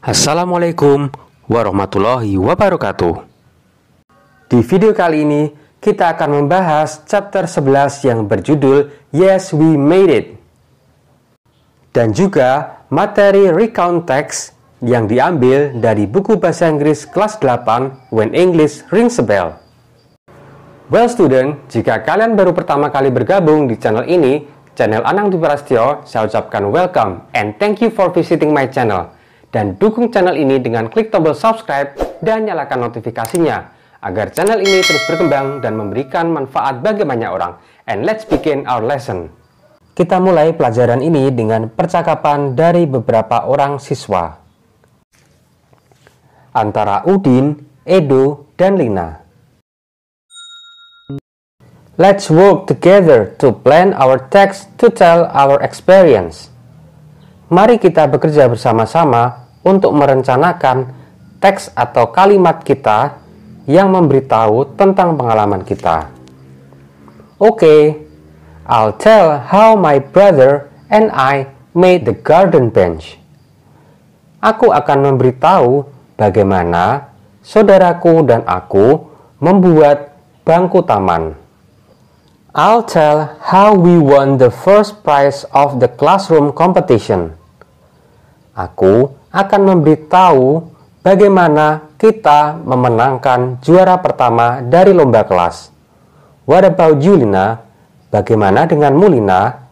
Assalamualaikum warahmatullahi wabarakatuh. Di video kali ini, kita akan membahas chapter 11 yang berjudul Yes, We Made It. Dan juga materi recount text yang diambil dari buku bahasa Inggris kelas 8 When English Rings a Bell. Well student, jika kalian baru pertama kali bergabung di channel ini, channel Anang Dwi Prastyo, saya ucapkan welcome and thank you for visiting my channel. Dan dukung channel ini dengan klik tombol subscribe dan nyalakan notifikasinya agar channel ini terus berkembang dan memberikan manfaat bagi banyak orang. And let's begin our lesson. Kita mulai pelajaran ini dengan percakapan dari beberapa orang siswa antara Udin, Edo, dan Lina. Let's work together to plan our text to tell our experience. Mari kita bekerja bersama-sama untuk merencanakan teks atau kalimat kita yang memberitahu tentang pengalaman kita. Okay, I'll tell how my brother and I made the garden bench. Aku akan memberitahu bagaimana saudaraku dan aku membuat bangku taman. I'll tell how we won the first prize of the classroom competition. Aku akan memberitahu bagaimana kita memenangkan juara pertama dari lomba kelas. What about you, Lina? Bagaimana denganmu, Lina?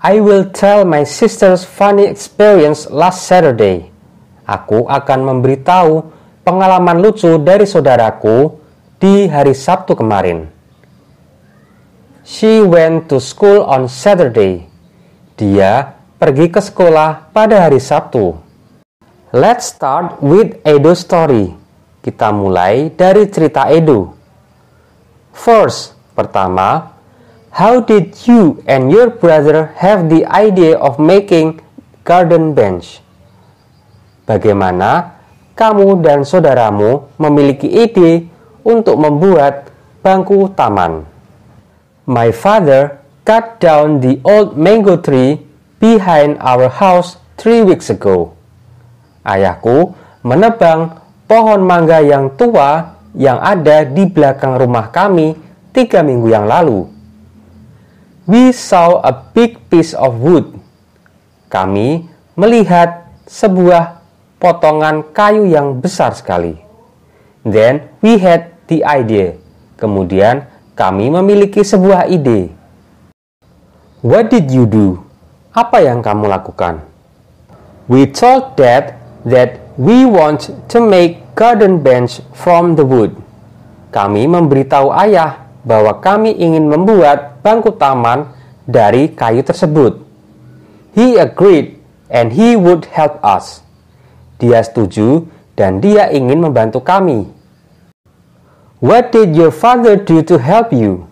I will tell my sister's funny experience last Saturday. Aku akan memberitahu pengalaman lucu dari saudaraku di hari Sabtu kemarin. She went to school on Saturday. Dia pergi ke sekolah pada hari Sabtu. Let's start with Edo's story. Kita mulai dari cerita Edo. First, pertama, how did you and your brother have the idea of making garden bench? Bagaimana kamu dan saudaramu memiliki ide untuk membuat bangku taman? My father cut down the old mango tree behind our house 3 weeks ago. Ayahku menebang pohon mangga yang tua yang ada di belakang rumah kami 3 minggu yang lalu. We saw a big piece of wood. Kami melihat sebuah potongan kayu yang besar sekali. Then we had the idea. Kemudian kami memiliki sebuah ide. What did you do? Apa yang kamu lakukan? We told Dad that we want to make garden bench from the wood. Kami memberitahu ayah bahwa kami ingin membuat bangku taman dari kayu tersebut. He agreed and he would help us. Dia setuju dan dia ingin membantu kami. What did your father do to help you?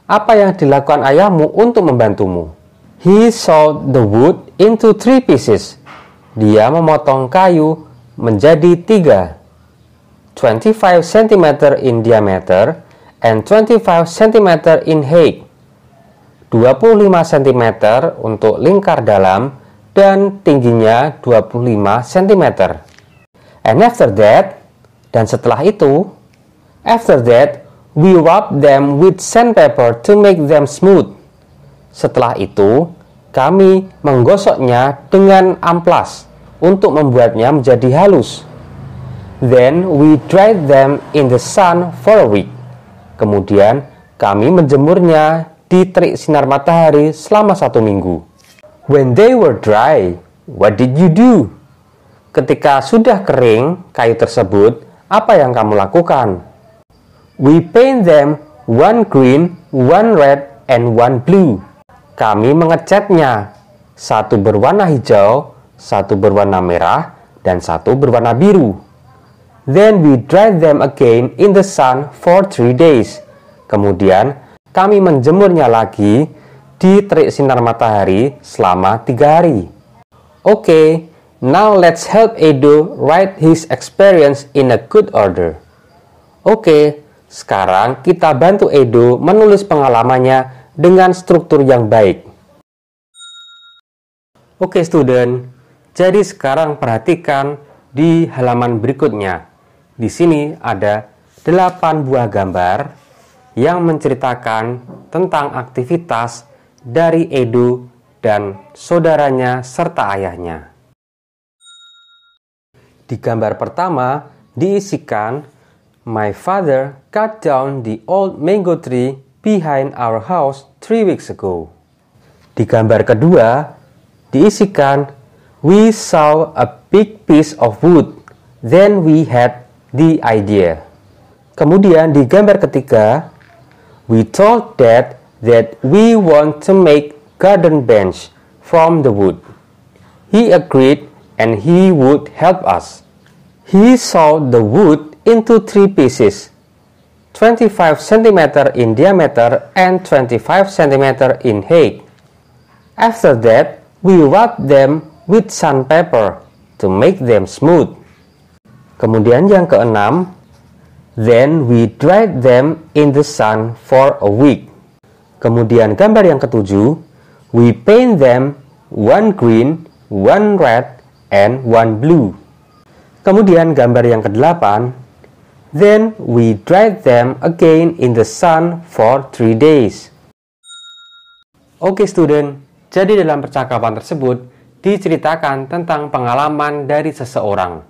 Apa yang dilakukan ayahmu untuk membantumu? He sawed the wood into 3 pieces. Dia memotong kayu menjadi 3. 25 cm in diameter and 25 cm in height. 25 cm untuk lingkar dalam dan tingginya 25 cm. And after that, dan setelah itu, after that, we rub them with sandpaper to make them smooth. Setelah itu, kami menggosoknya dengan amplas untuk membuatnya menjadi halus. Then we dried them in the sun for a week. Kemudian kami menjemurnya di terik sinar matahari selama 1 minggu. When they were dry, what did you do? Ketika sudah kering kayu tersebut, apa yang kamu lakukan? We paint them one green, one red, and one blue. Kami mengecatnya, 1 berwarna hijau, 1 berwarna merah, dan 1 berwarna biru. Then we dried them again in the sun for 3 days. Kemudian kami menjemurnya lagi di terik sinar matahari selama 3 hari. Okay, now let's help Edo write his experience in a good order. Okay, sekarang kita bantu Edo menulis pengalamannya dengan struktur yang baik. Oke student, Jadi sekarang perhatikan di halaman berikutnya. Di sini ada 8 buah gambar yang menceritakan tentang aktivitas dari Edo dan saudaranya serta ayahnya. Di gambar pertama diisikan, "My father cut down the old mango tree behind our house 3 weeks ago." Di gambar kedua diisikan, "We saw a big piece of wood, then we had the idea." Kemudian di gambar ketiga, "We told Dad that we want to make garden bench from the wood. He agreed and he would help us. He sawed the wood into 3 pieces, 25 cm in diameter and 25 cm in height. After that, we rubbed them with sandpaper to make them smooth." Kemudian yang keenam, "Then we dried them in the sun for a week." Kemudian gambar yang ketujuh, "We paint them, one green, one red, and one blue." Kemudian gambar yang kedelapan, "Then we dried them again in the sun for 3 days." Oke student, jadi dalam percakapan tersebut diceritakan tentang pengalaman dari seseorang.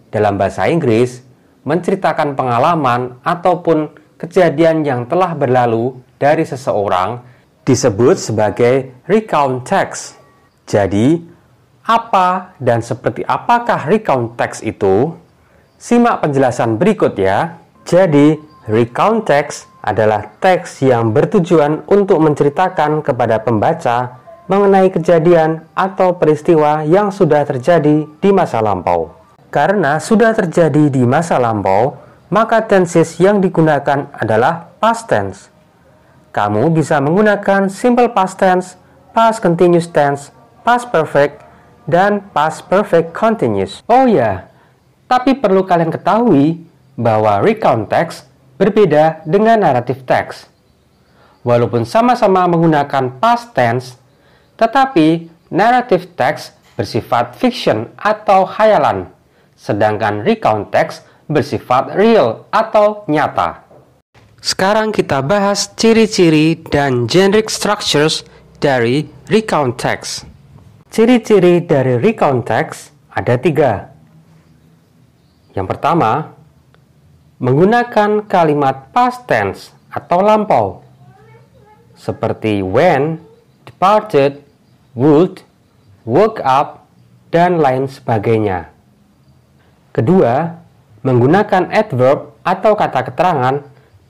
Dalam bahasa Inggris, menceritakan pengalaman ataupun kejadian yang telah berlalu dari seseorang disebut sebagai recount text. Jadi, apa dan seperti apakah recount text itu? Simak penjelasan berikut ya. Jadi, recount text adalah teks yang bertujuan untuk menceritakan kepada pembaca mengenai kejadian atau peristiwa yang sudah terjadi di masa lampau. Karena sudah terjadi di masa lampau, maka tenses yang digunakan adalah past tense. Kamu bisa menggunakan simple past tense, past continuous tense, past perfect, dan past perfect continuous. Oh ya, tapi perlu kalian ketahui bahwa recount text berbeda dengan narrative text. Walaupun sama-sama menggunakan past tense, tetapi narrative text bersifat fiction atau khayalan, sedangkan recount text bersifat real atau nyata. Sekarang kita bahas ciri-ciri dan generic structures dari recount text. Ciri-ciri dari recount text ada 3. Yang pertama, menggunakan kalimat past tense atau lampau, seperti when, departed, would, woke up, dan lain sebagainya. Kedua, menggunakan adverb atau kata keterangan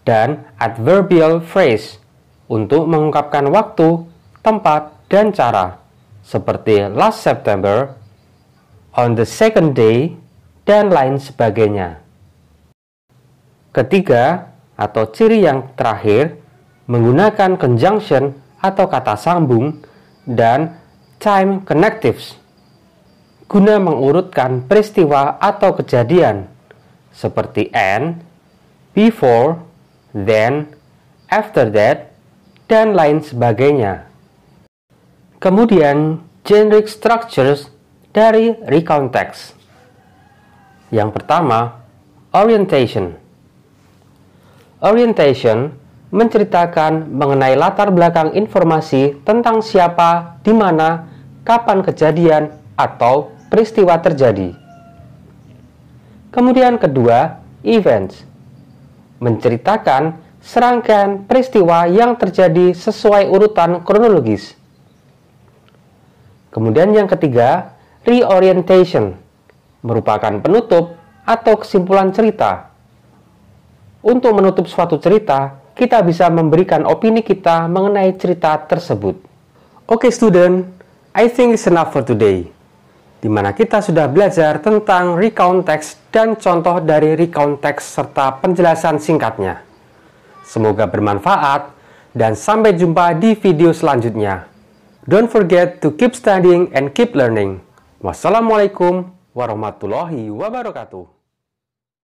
dan adverbial phrase untuk mengungkapkan waktu, tempat, dan cara, seperti last September, on the second day, dan lain sebagainya. Ketiga, atau ciri yang terakhir, menggunakan conjunction atau kata sambung dan time connectives guna mengurutkan peristiwa atau kejadian seperti and, before, then, after that, dan lain sebagainya. Kemudian, generic structures dari recount text. Yang pertama, orientation. Orientation menceritakan mengenai latar belakang informasi tentang siapa, di mana, kapan kejadian, atau peristiwa terjadi. Kemudian kedua, events. Menceritakan serangkaian peristiwa yang terjadi sesuai urutan kronologis. Kemudian yang ketiga, reorientation, merupakan penutup atau kesimpulan cerita. Untuk menutup suatu cerita, kita bisa memberikan opini kita mengenai cerita tersebut. Oke student, I think it's enough for today, di mana kita sudah belajar tentang recount text dan contoh dari recount text serta penjelasan singkatnya. Semoga bermanfaat dan sampai jumpa di video selanjutnya. Don't forget to keep studying and keep learning. Wassalamualaikum warahmatullahi wabarakatuh.